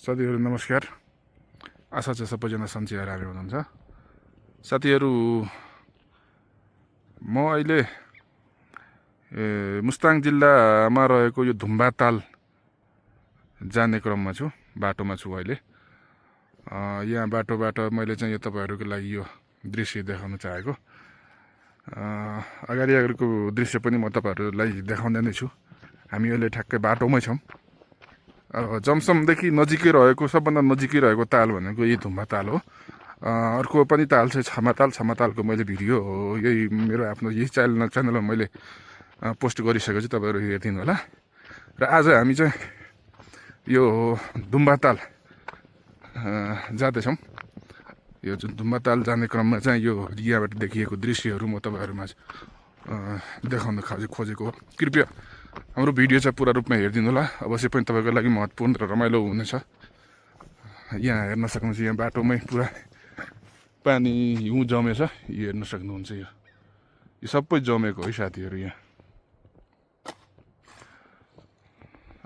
साथीहरू नमस्कार। आशा छ सबैजना सन्चै आरामै हुनुहुन्छ। साथीहरू म अहिले मुस्ताङ जिल्लामा रहेको यो धुम्बा ताल जाने क्रममा छु, बाटोमा छु अहिले। यहाँ बाटोबाट मैले चाहिँ यो तपाईँहरूको लागि यो दृश्य देखाउन चाहेको। अगाडिको दृश्य पनि म तपाईँहरूलाई देखाउँदै नै छु। हामी अहिले ठ्याक्कै बाटोमै छौँ। जमसमदेखि नजिकै रहेको सबभन्दा नजिकै रहेको ताल भनेको यही धुम्बा ताल हो। अर्को पनि ताल चाहिँ छमातालको मैले भिडियो यही मेरो आफ्नो यही च्यानलमा मैले पोस्ट गरिसकेको छु, तपाईँहरू हेरिदिनु होला। र आज हामी चाहिँ यो धुम्बा ताल जाँदैछौँ। यो जुन धुम्बा ताल जाने क्रममा चाहिँ यो यहाँबाट देखिएको दृश्यहरू म तपाईँहरूमा देखाउन खोजेको हो। कृपया हाम्रो भिडियो चाहिँ पुरा रूपमा हेरिदिनु होला। अवश्य पनि तपाईँको लागि महत्त्वपूर्ण र रमाइलो हुनेछ। यहाँ हेर्न सक्नुहुन्छ, यहाँ बाटोमै पुरा पानी हिउँ जमेछ। यो हेर्न सक्नुहुन्छ, यो सबै जमेको है साथीहरू यहाँ।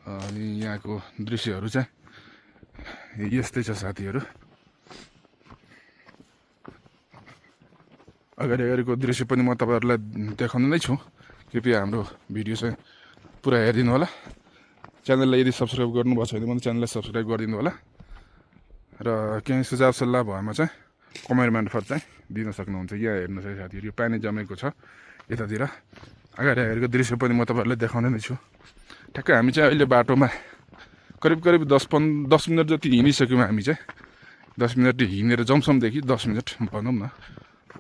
अनि यहाँको दृश्यहरू चाहिँ यस्तै छ साथीहरू। अगाडिको दृश्य पनि म तपाईँहरूलाई देखाउने नै छु। कृपया हाम्रो भिडियो चाहिँ पुरा हेरिदिनु होला। च्यानललाई यदि सब्सक्राइब गर्नुभएको छैन भने च्यानललाई सब्सक्राइब गरिदिनु होला। र केही सुझाव सल्लाह भएमा चाहिँ कमेन्ट मार्फत चाहिँ दिन सक्नुहुन्छ। यहाँ हेर्नुहोस् है साथीहरू, यो पानी जमेको छ यतातिर। अगाडिको दृश्य पनि म तपाईँहरूलाई देखाउने नै छु। ठ्याक्कै हामी चाहिँ अहिले बाटोमा करिब 10 मिनट जति हिँडिसक्यौँ। हामी चाहिँ 10 मिनट हिँडेर जमसमदेखि 10 मिनट भनौँ न।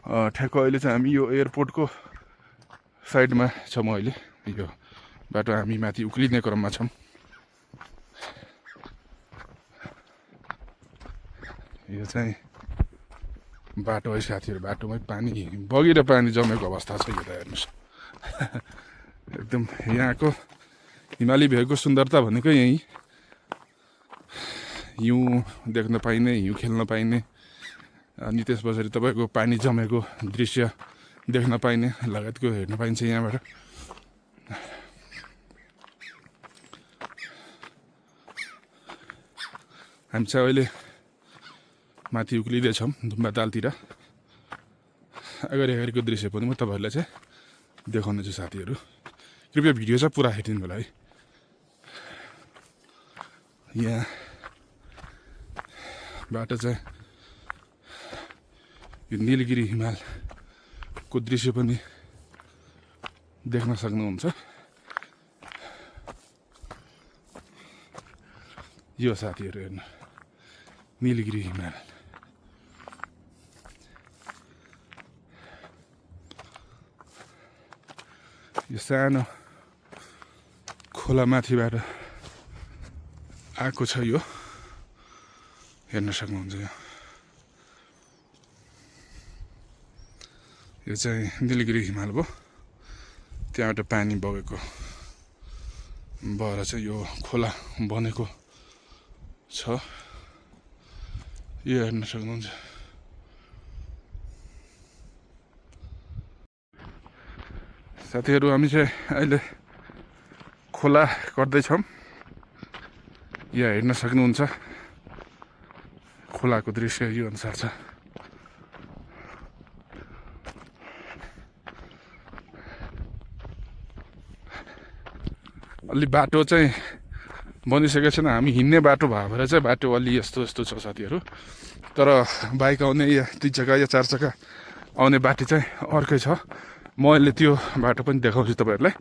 ठ्याक्क अहिले चाहिँ हामी यो एयरपोर्टको साइडमा छौँ। अहिले यो बाटो हामी माथि उक्लिने क्रममा छौँ। यो चाहिँ बाटो है साथीहरू। बाटोमै पानी बगेर पानी जमेको अवस्था छ। यो त हेर्नुहोस् एकदम यहाँको हिमाली भेगको सुन्दरता भनेको यही हिउँ देख्न पाइने, हिउँ खेल्न पाइने, अनि त्यस पछाडि तपाईँको पानी जमेको दृश्य देख्न पाइने लगायतको हेर्न पाइन्छ यहाँबाट। हामी चाहिँ अहिले माथि उक्लिँदैछौँ धुम्बा तालतिर। अगाडिको दृश्य पनि म तपाईँहरूलाई चाहिँ देखाउने छु साथीहरू। कृपया भिडियो चाहिँ पुरा हेरिदिनु होला है। यहाँ बाट चाहिँ यो निलगिरी हिमालको दृश्य पनि देख्न सक्नुहुन्छ। यो साथीहरू हेर्नु, निलगिरी हिमाल। यो सानो खोला माथिबाट आएको छ। यो हेर्न सक्नुहुन्छ। यो चाहिँ निलगिरी हिमाल भयो। त्यहाँबाट पानी बगेको भएर चाहिँ यो खोला बनेको छ। यो हेर्न सक्नुहुन्छ। साथीहरू हामी चाहिँ अहिले खोला गर्दैछौँ। यहाँ हेर्न सक्नुहुन्छ, खोलाको दृश्य यो अनुसार छ। अलि बाटो चाहिँ बनिसकेको छैन। हामी हिँड्ने बाटो भएर चाहिँ बाटो अलि यस्तो छ साथीहरू। तर बाइक आउने या 2 चक्का या 4 चक्का आउने बाटो चाहिँ अर्कै छ। म अहिले त्यो बाटो पनि देखाउँछु तपाईँहरूलाई।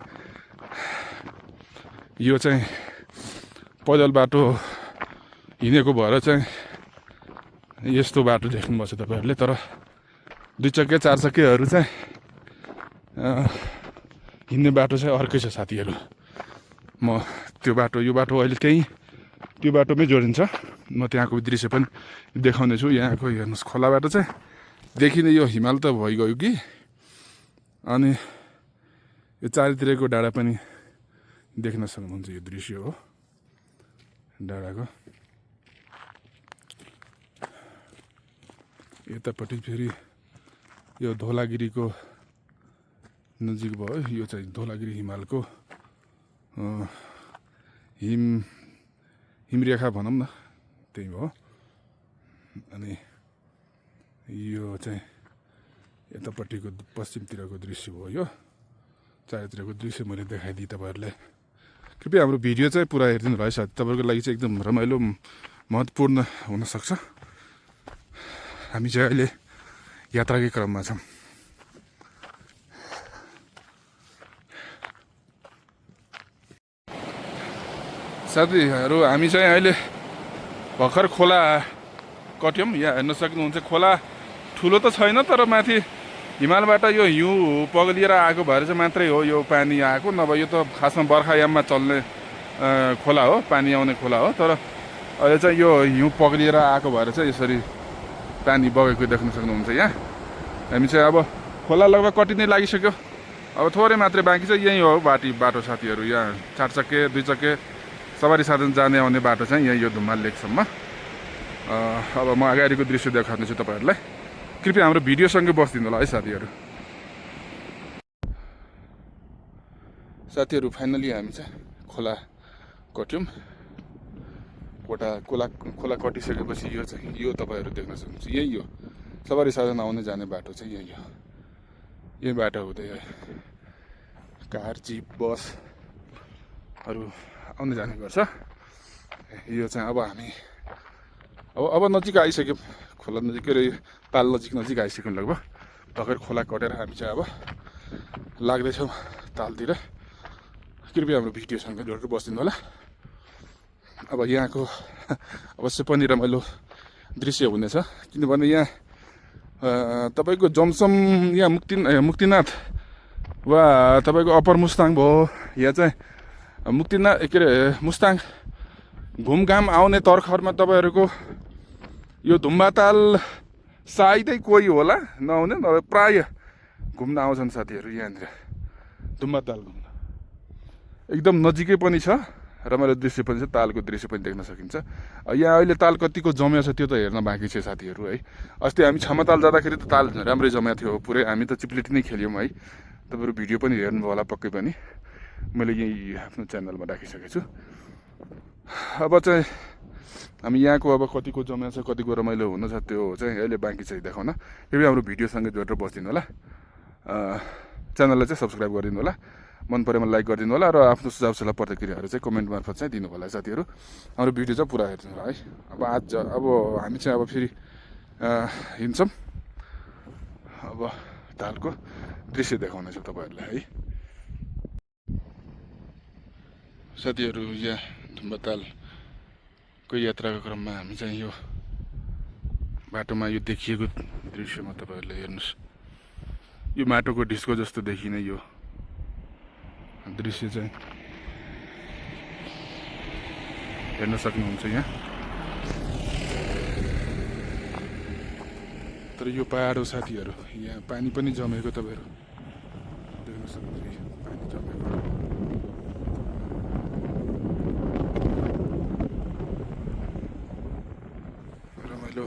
यो चाहिँ पैदल बाटो हिँडेको भएर चाहिँ यस्तो बाटो देख्नुभएको छ तपाईँहरूले। तर 2 चक्के 4 चक्केहरू चाहिँ हिँड्ने बाटो चाहिँ अर्कै छ साथीहरू। म त्यो बाटो यो बाटो अहिले त्यहीँ त्यो बाटोमै जोडिन्छ। म त्यहाँको दृश्य पनि देखाउने छु। यहाँको हेर्नुहोस्, खोलाबाट चाहिँ देखिने यो हिमाल त भइगयो कि। अनि यो चारैतिरको डाँडा पनि देख्न सक्नुहुन्छ। यो दृश्य हो डाँडाको। यतापट्टि फेरि यो धौलागिरीको नजिक भयो। यो चाहिँ धौलागिरी हिमालको हिमरेखा भनौँ न, त्यही हो। अनि यो चाहिँ यतापट्टिको पश्चिमतिरको दृश्य हो। यो चारैतिरको दृश्य मैले देखाइदिएँ तपाईँहरूलाई। कृपया हाम्रो भिडियो चाहिँ पुरा हेरिदिनु भयो साथी। तपाईँहरूको लागि चाहिँ एकदम रमाइलो महत्त्वपूर्ण हुनसक्छ। हामी चाहिँ अहिले यात्राकै क्रममा छौँ। साथीहरू हामी चाहिँ अहिले भर्खर खोला कट्यौँ। यहाँ हेर्न सक्नुहुन्छ खोला ठुलो त छैन, तर माथि हिमालबाट यो हिउँ पग्लिएर आएको भएर चाहिँ मात्रै हो यो पानी आएको, नभए यो त खासमा बर्खायाममा चल्ने खोला हो, पानी आउने खोला हो। तर अहिले चाहिँ यो हिउँ पग्लिएर आएको भएर चाहिँ यसरी पानी बगेको देख्न सक्नुहुन्छ। यहाँ हामी चाहिँ अब खोला लगभग कटिनै लागिसक्यो, अब थोरै मात्रै बाँकी छ। यहीँ हो बाटो साथीहरू। यहाँ 4 चक्के 2 चक्के सवारी साधन जाने आउने बाटो चाहिँ यही यो धुम्माल लेकसम्म। अब म अगाडिको दृश्य देखाउनेछु तपाईँहरूलाई। कृपया हाम्रो भिडियोसँगै बसिदिनु होला है साथीहरू। साथीहरू फाइनली हामी चाहिँ खोला कट्यौँ। खोला कटिसकेपछि यो चाहिँ यो तपाईँहरू देख्न सक्नुहुन्छ। यही हो सवारी साधन आउने जाने बाटो चाहिँ यही हो। यही बाटो हुँदै कार जिप बसहरू आउने जाने गर्छ। यो चाहिँ अब हामी अब नजिक आइसक्यौँ। खोला नजिक के अरे ताल नजिक आइसक्यौँ लगभग। भर्खर खोला कटेर हामी चाहिँ अब लाग्दैछौँ तालतिर। कृपया हाम्रो भिडियोसँग जोडेर बसिदिनु होला। अब यहाँको अवश्य पनि रमाइलो दृश्य हुनेछ, किनभने यहाँ तपाईँको जमसम यहाँ मुक्तिनाथ वा तपाईँको अप्पर मुस्ताङ भयो, यहाँ चाहिँ मुक्तिनाथ के अरे मुस्ताङ घुमघाम आउने तर्खरमा तपाईँहरूको यो धुम्बाताल सायदै कोही होला नआउने, नभए प्राय घुम्न आउँछन् साथीहरू यहाँनिर धुम्बाताल घुम्न। एकदम नजिकै पनि छ, रमाइलो दृश्य पनि छ, तालको दृश्य पनि देख्न सकिन्छ। यहाँ अहिले ताल कतिको जम्या छ त्यो त हेर्न बाँकी छ साथीहरू है। अस्ति हामी छमाताल जाँदाखेरि त ताल राम्रै जम्या थियो पुरै। हामी त चिप्लेटी नै खेल्यौँ है। तपाईँहरू भिडियो पनि हेर्नुभयो होला पक्कै पनि, मैले यही आफ्नो च्यानलमा राखिसकेको छु। अब चाहिँ हामी यहाँको अब कतिको जम्या छ, कतिको रमाइलो हुन छ त्यो चाहिँ अहिले बाँकी छ देखाउन। कृपया हाम्रो भिडियोसँग जोडेर बसिदिनु होला। च्यानललाई चाहिँ सब्सक्राइब गरिदिनु होला, मन परेमा लाइक गरिदिनु होला, र आफ्नो सुझाव सल्लाह प्रतिक्रियाहरू चाहिँ कमेन्ट मार्फत चाहिँ दिनु होला साथीहरू। हाम्रो भिडियो चाहिँ पुरा हेर्नु होला है। अब हामी चाहिँ अब फेरि हिँड्छौँ। अब तालको दृश्य देखाउनेछु तपाईँहरूलाई है साथीहरू। यहाँ धुम्बातालको यात्राको क्रममा हामी चाहिँ यो बाटोमा यो देखिएको दृश्यमा तपाईँहरूले हेर्नुहोस्। यो माटोको ढिस्को जस्तो देखिने यो दृश्य चाहिँ हेर्न सक्नुहुन्छ यहाँ। तर यो पहाड हो साथीहरू, यहाँ पानी पनि जमेको तपाईँहरू देख्न सक्नुहुन्छ। पानी जमेको रमाइलो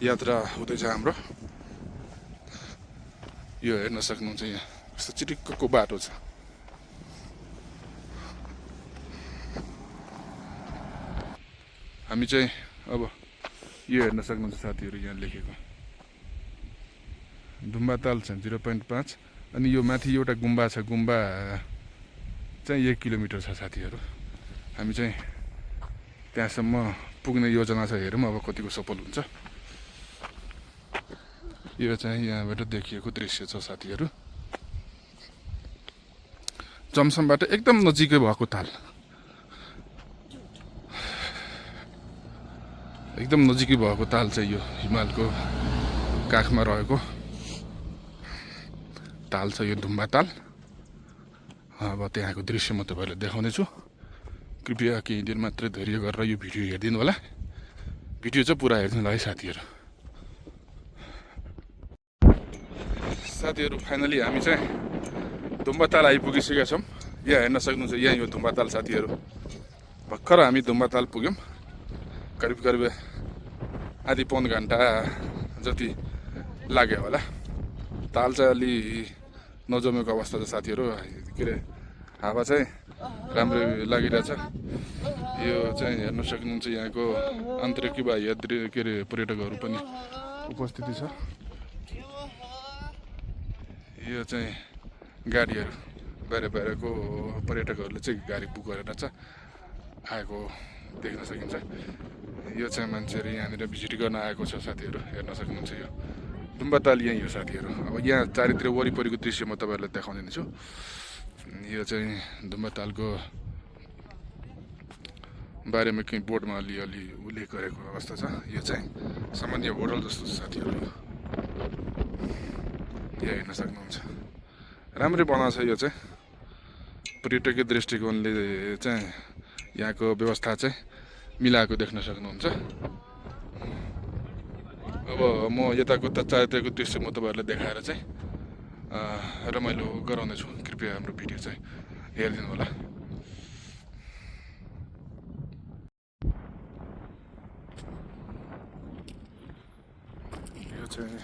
यात्रा हुँदैछ हाम्रो। यो हेर्न सक्नुहुन्छ यहाँ कस्तो चिटिक्कको बाटो छ। हामी चाहिँ अब यो हेर्न सक्नुहुन्छ साथीहरू, यहाँ लेखेको धुम्बाताल छ 0.5। अनि यो माथि एउटा गुम्बा छ, गुम्बा चाहिँ 1 किलोमिटर छ साथीहरू। हामी चाहिँ त्यहाँसम्म पुग्ने योजना छ, हेरौँ अब कतिको सफल हुन्छ। यो चाहिँ यहाँबाट देखिएको दृश्य छ साथीहरू। जमसमबाट एकदम नजिकै भएको ताल, एकदम नजिकै भएको ताल चाहिँ यो हिमालको काखमा रहेको ताल छ, यो धुम्बाताल। अब त्यहाँको दृश्य म तपाईँहरूलाई देखाउनेछु। कृपया केही दिन मात्रै धैर्य गरेर यो भिडियो हेरिदिनु होला। भिडियो चाहिँ पुरा हेरिदिनु होला है साथीहरू। साथीहरू फाइनली हामी चाहिँ धुम्बाताल आइपुगिसकेका छौँ। यहाँ हेर्न सक्नुहुन्छ, यहाँ यो धुम्बाताल साथीहरू। भर्खर हामी धुम्बाताल पुग्यौँ। करिब आधी पौन घन्टा जति लाग्यो होला। ताल चाहिँ अलि नजमेको अवस्था छ साथीहरू। के अरे हावा चाहिँ राम्रै लागिरहेछ। यो चाहिँ हेर्न सक्नुहुन्छ यहाँको आन्तरिक वा यात्री के अरे पर्यटकहरू पनि उपस्थिति छ। यो चाहिँ गाडीहरू बाहिरको पर्यटकहरूले चाहिँ गाडी बुक गरेर चाहिँ आएको देख्न सकिन्छ। यो चाहिँ मान्छेहरू यहाँनिर भिजिट गर्न आएको छ साथीहरू, हेर्न सक्नुहुन्छ। यो डुम्बाताल यहीँ हो साथीहरू। अब यहाँ चारैतिर वरिपरिको दृश्य म तपाईँहरूलाई देखाउने छु। यो चाहिँ डुम्बातालको बारेमा केही बोर्डमा अलि उल्लेख गरेको अवस्था छ। यो चाहिँ सामान्य होटल जस्तो छ साथीहरू। यो हेर्न सक्नुहुन्छ, राम्रै बनाएको छ। यो चाहिँ पर्यटकीय दृष्टिकोणले चाहिँ यहाँको व्यवस्था चाहिँ मिलाएको देख्न सक्नुहुन्छ। अब म यताको चारैतिरको दृश्य म तपाईँहरूलाई देखाएर चाहिँ रमाइलो गराउने छु। कृपया हाम्रो भिडियो चाहिँ हेरिदिनु होला। यो चाहिँ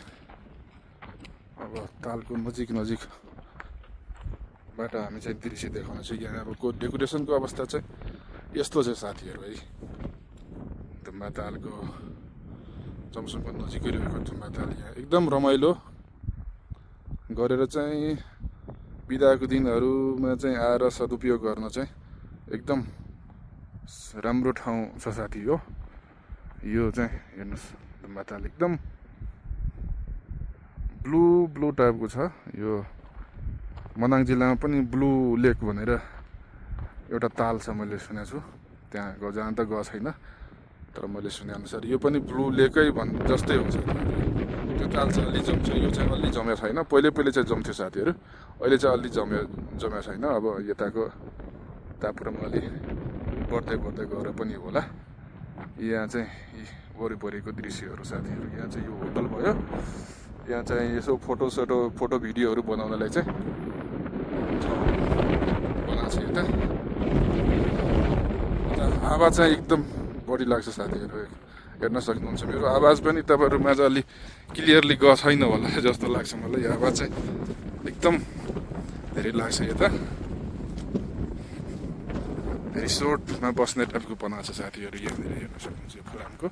अब तालको नजिकबाट हामी चाहिँ दृश्य देखाउनेछौँ। यहाँ अब डेकोरेसनको अवस्था चाहिँ यस्तो छ साथीहरू है। धुम्बा तालको जमसङको नजिकै रहेको धुम्बा ताल यहाँ एकदम रमाइलो गरेर चाहिँ बिदाको दिनहरूमा चाहिँ आएर सदुपयोग गर्न चाहिँ एकदम राम्रो ठाउँ छ साथी हो। यो चाहिँ हेर्नुहोस्, धुम्बा ताल एकदम ब्लू टाइपको छ। यो मनाङ जिल्लामा पनि ब्लू लेक भनेर एउटा ताल छ, मैले सुनेको छु। त्यहाँ जहाँ त गएको छैन, तर मैले सुनेअनुसार यो पनि ब्लू लेकै जस्तै हुन्छ। त्यो ताल चाहिँ अलि जम्छ, यो चाहिँ अलि जमेको छैन। पहिले चाहिँ जम्थ्यो साथीहरू, अहिले चाहिँ अलि जमेको छैन। अब यताको तापक्रम अलि बढ्दै गएर पनि होला। यहाँ चाहिँ वरिपरिको दृश्यहरू साथीहरू। यहाँ चाहिँ यो होटल भयो। यहाँ चाहिँ यसो फोटो भिडियोहरू बनाउनलाई चाहिँ बनाएको छ। यता आवाज चाहिँ एकदम बढी लाग्छ साथीहरू, हेर्न सक्नुहुन्छ। मेरो आवाज पनि तपाईँहरूमा चाहिँ अलि क्लियरली गएको छैन होला जस्तो लाग्छ मलाई। यो आवाज चाहिँ एकदम धेरै लाग्छ। यता रिसोर्टमा बस्ने टाइपको बनाएको छ साथीहरू। यहाँनिर हेर्न सक्नुहुन्छ यो फलामको,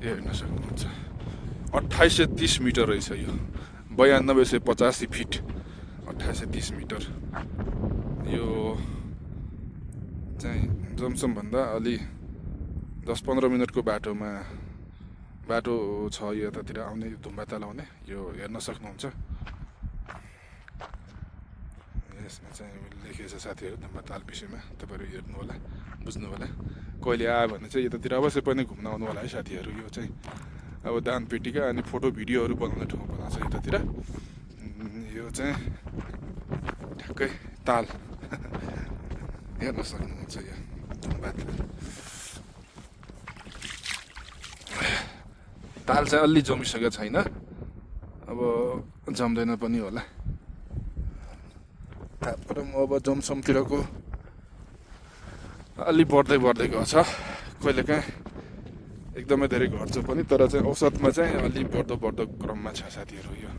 यो हेर्न सक्नुहुन्छ। 2830 मिटर रहेछ यो, 9285 फिट, 2830 मिटर। यो चाहिँ जमसमभन्दा अलि 10-15 मिनटको बाटो छ यतातिर आउने, धुम्बाताल आउने। यो हेर्न सक्नुहुन्छ। यसमा चाहिँ लेखेको छ साथीहरू धुम्बाताल विषयमा, तपाईँहरू हेर्नु होला, बुझ्नु होला। कहिले आयो भने चाहिँ यतातिर अवश्य पनि घुम्न आउनु होला है साथीहरू। यो चाहिँ अब दानपेटिका अनि फोटो भिडियोहरू बनाउने ठाउँ बनाएको छ यतातिर। यो चाहिँ ठ्याक्कै ताल हेर्न सक्नुहुन्छ। यो धुम्बाताल ताल चाहिँ अलि जमिसकेको छैन, अब जम्दैन पनि होला। तापक्रम अब जमसमतिरको अलि बढ्दै गएको छ। कहिलेकाहीँ एकदमै धेरै घट्छ पनि, तर चाहिँ औसतमा चाहिँ अलि बढ्दो क्रममा छ साथीहरू यो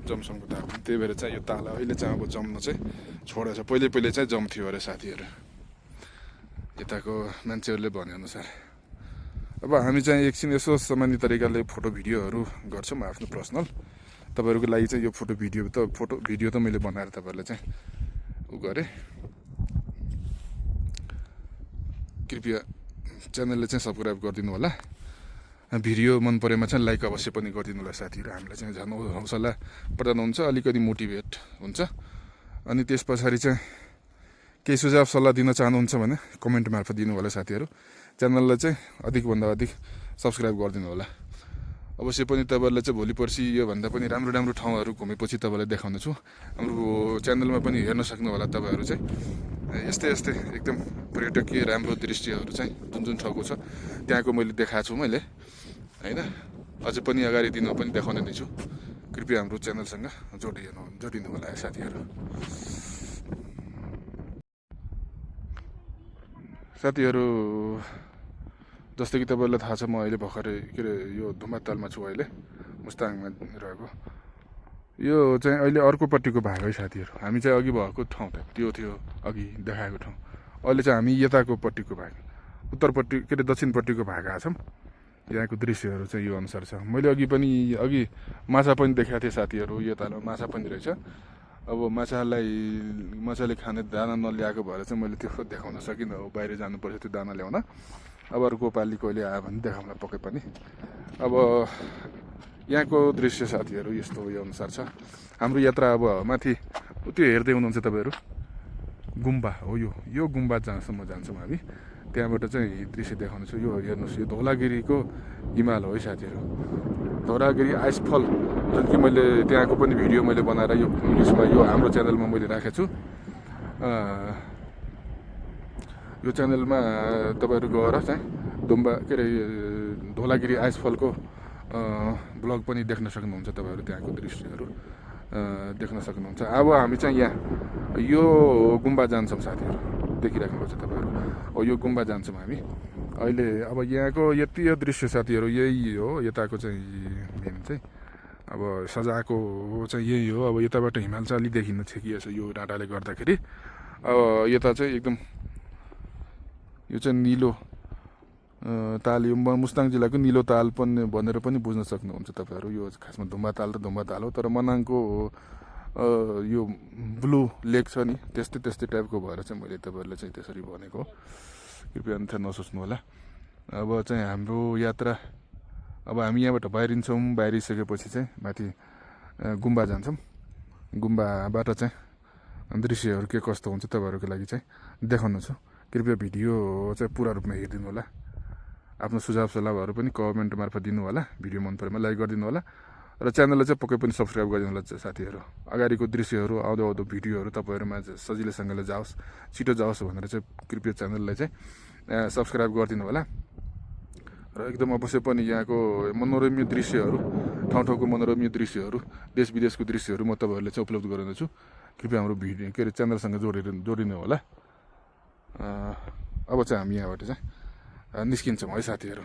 जमसङको तापक्रम। त्यही भएर चाहिँ यो ताल अहिले चाहिँ अब जम्न चाहिँ छोडेको छ। पहिले चाहिँ जम्थ्यो अरे साथीहरू, यताको मान्छेहरूले भनेअनुसार। अब हामी चाहिँ एकछिन यसो सामान्य तरिकाले फोटो भिडियोहरू गर्छौँ आफ्नो पर्सनल। तपाईँहरूको लागि चाहिँ यो फोटो भिडियो त मैले बनाएर तपाईँहरूलाई चाहिँ गरेँ। कृपया च्यानलले चाहिँ सब्सक्राइब गरिदिनु होला। भिडियो मन परेमा चाहिँ लाइक अवश्य पनि गरिदिनु होला साथीहरू। हामीलाई चाहिँ झन् हौसला प्रदान हुन्छ, अलिकति मोटिभेट हुन्छ। अनि त्यस पछाडि चाहिँ केही सुझाव सल्लाह दिन चाहनुहुन्छ भने कमेन्ट मार्फत दिनु होला साथीहरू। च्यानललाई चाहिँ अधिकभन्दा अधिक सब्सक्राइब गरिदिनु होला। अवश्य पनि तपाईँहरूलाई चाहिँ भोलि पर्सि योभन्दा पनि राम्रो ठाउँहरू घुमेपछि तपाईँलाई देखाउने छु। हाम्रो च्यानलमा पनि हेर्न सक्नु होला तपाईँहरू चाहिँ यस्तै एकदम पर्यटकीय राम्रो दृश्यहरू चाहिँ जुन ठाउँको छ त्यहाँको मैले देखाएको छु मैले होइन। अझै पनि अगाडि दिनमा पनि देखाउने नै छु। कृपया हाम्रो च्यानलसँग जोडिनु होला साथीहरू। जस्तै कि तपाईँहरूलाई थाहा छ, म अहिले भर्खरै के अरे यो धुम्बातालमा छु। अहिले मुस्ताङमा रहेको यो चाहिँ अहिले अर्कोपट्टिको भाग है साथीहरू। हामी चाहिँ अघि भएको ठाउँ त त्यो थियो, अघि देखाएको ठाउँ। अहिले चाहिँ हामी यताको पट्टिको भाग उत्तरपट्टि के अरे दक्षिणपट्टिको भाग आएको छौँ। यहाँको दृश्यहरू चाहिँ यो अनुसार छ। मैले अघि माछा पनि देखाएको थिएँ साथीहरू, यो तालमा माछा पनि रहेछ। अब माछाले खाने दाना नल्याएको भएर चाहिँ मैले त्यो देखाउन सकिनँ। अब बाहिर जानुपर्छ त्यो दाना ल्याउन। अब अर्को पालि कहिले आयो भने देखाउँला पक्कै पनि। अब यहाँको दृश्य साथीहरू यस्तो यो अनुसार छ। हाम्रो यात्रा अब माथि त्यो हेर्दै हुनुहुन्छ तपाईँहरू, गुम्बा हो यो गुम्बा जहाँसम्म जान्छौँ हामी, त्यहाँबाट चाहिँ दृश्य देखाउने छु। यो हेर्नुहोस्, यो धौलागिरीको हिमाल हो है साथीहरू। धौलागिरी आइसफल जुन कि मैले त्यहाँको पनि भिडियो मैले बनाएर यो उयसमा यो हाम्रो च्यानलमा मैले राखेको छु। यो च्यानलमा तपाईँहरू गएर चाहिँ के अरे धौलागिरी आइसफलको ब्लग पनि देख्न सक्नुहुन्छ। तपाईँहरू त्यहाँको दृश्यहरू देख्न सक्नुहुन्छ। अब हामी चाहिँ यहाँ यो गुम्बा जान्छौँ साथीहरू, देखिराख्नुपर्छ तपाईँहरू। अब यो गुम्बा जान्छौँ हामी अहिले। अब यहाँको यति यो दृश्य साथीहरू यही हो। यताको चाहिँ मेन चाहिँ अब सजाएको चाहिँ यही हो। अब यताबाट हिमाल चाहिँ अलि देखिन छेकिएको छ यो डाँडाले गर्दाखेरि। अब यता चाहिँ एकदम यो चाहिँ निलो ताल, यो मुस्ताङ जिल्लाको निलो ताल पनि भनेर पनि बुझ्न सक्नुहुन्छ तपाईँहरू। यो खासमा धुम्बा ताल हो, तर मनाङको यो ब्लू लेक छ नि, त्यस्तै टाइपको भएर चाहिँ मैले तपाईँहरूलाई चाहिँ त्यसरी भनेको। कृपया अन्यथा नसोच्नु होला। अब चाहिँ हाम्रो यात्रा, अब हामी यहाँबाट बाहिरिन्छौँ। बाहिरिसकेपछि चाहिँ माथि गुम्बा जान्छौँ। गुम्बाबाट चाहिँ दृश्यहरू के कस्तो हुन्छ तपाईँहरूको लागि चाहिँ देखाउनु छु। कृपया भिडियो चाहिँ पुरा रूपमा हेरिदिनु होला। आफ्नो सुझाव सल्लाहहरू पनि कमेन्ट मार्फत दिनु होला। भिडियो मन परेमा लाइक गरिदिनु होला र च्यानललाई चाहिँ पक्कै पनि सब्सक्राइब गरिदिनु होला साथीहरू। अगाडिको दृश्यहरू आउँदो भिडियोहरू तपाईँहरूमा सजिलैसँगले जाओस्, छिटो जाओस् भनेर चाहिँ कृपया च्यानललाई चाहिँ सब्सक्राइब गरिदिनु होला। र एकदम अवश्य पनि यहाँको मनोरम्य दृश्यहरू, ठाउँ मनोरम्य दृश्यहरू, देश विदेशको दृश्यहरू म तपाईँहरूले चाहिँ उपलब्ध गराउँदैछु। कृपया हाम्रो भिडियो के अरे च्यानलसँग जोडिनु होला। अब चाहिँ हामी यहाँबाट चाहिँ निस्किन्छौँ है साथीहरू।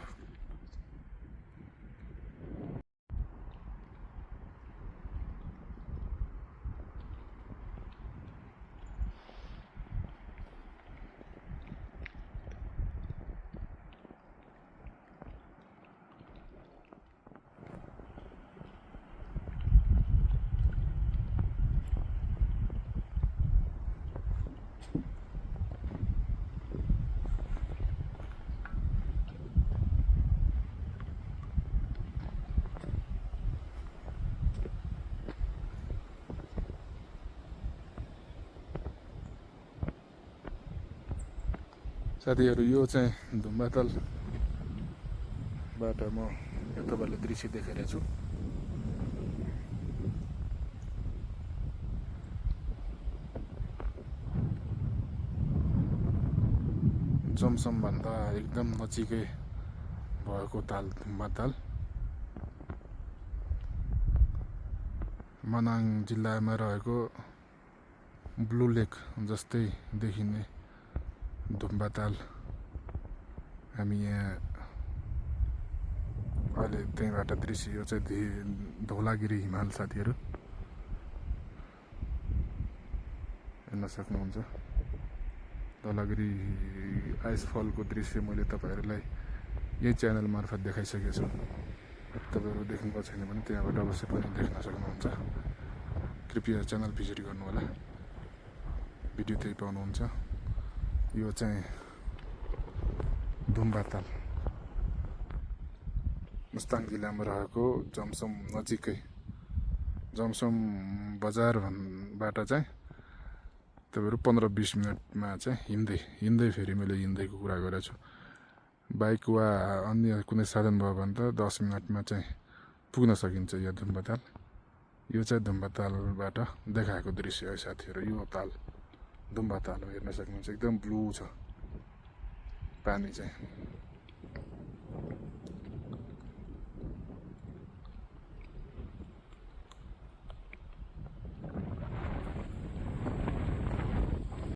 साथीहरू यो चाहिँ धुम्बातालबाट म तपाईँहरूलाई दृश्य देखाइरहेको छु। जमसमभन्दा एकदम नजिकै भएको ताल धुम्बाताल मनाङ जिल्लामा रहेको ब्लू लेक जस्तै देखिने धुम्बाताल हामी यहाँ अहिले त्यहीँबाट दृश्य यो चाहिँ धौलागिरी हिमाल साथीहरू हेर्न सक्नुहुन्छ। धौलागिरी आइसफलको दृश्य मैले तपाईँहरूलाई यही च्यानल मार्फत देखाइसकेको छु। तपाईँहरू देख्नुभएको छैन भने त्यहाँबाट अवश्य पनि देख्न सक्नुहुन्छ। कृपया च्यानल भिजिट गर्नु होला, भिडियो त्यही पाउनुहुन्छ। यो चाहिँ धुम्बाताल मुस्ताङ जिल्लामा रहेको जमसम नजिकै जमसम बजारबाट चाहिँ तपाईँहरू 15-20 मिनटमा चाहिँ हिँड्दै फेरि मैले हिँड्दैको कुरा गरेको छु। बाइक वा अन्य कुनै साधन भयो भने त 10 मिनटमा चाहिँ पुग्न सकिन्छ यो धुम्बाताल। यो चाहिँ धुम्बातालबाट देखाएको दृश्य है साथीहरू। यो ताल धुम्बाताल हेर्न सक्नुहुन्छ, एकदम ब्लू छ पानी चाहिँ।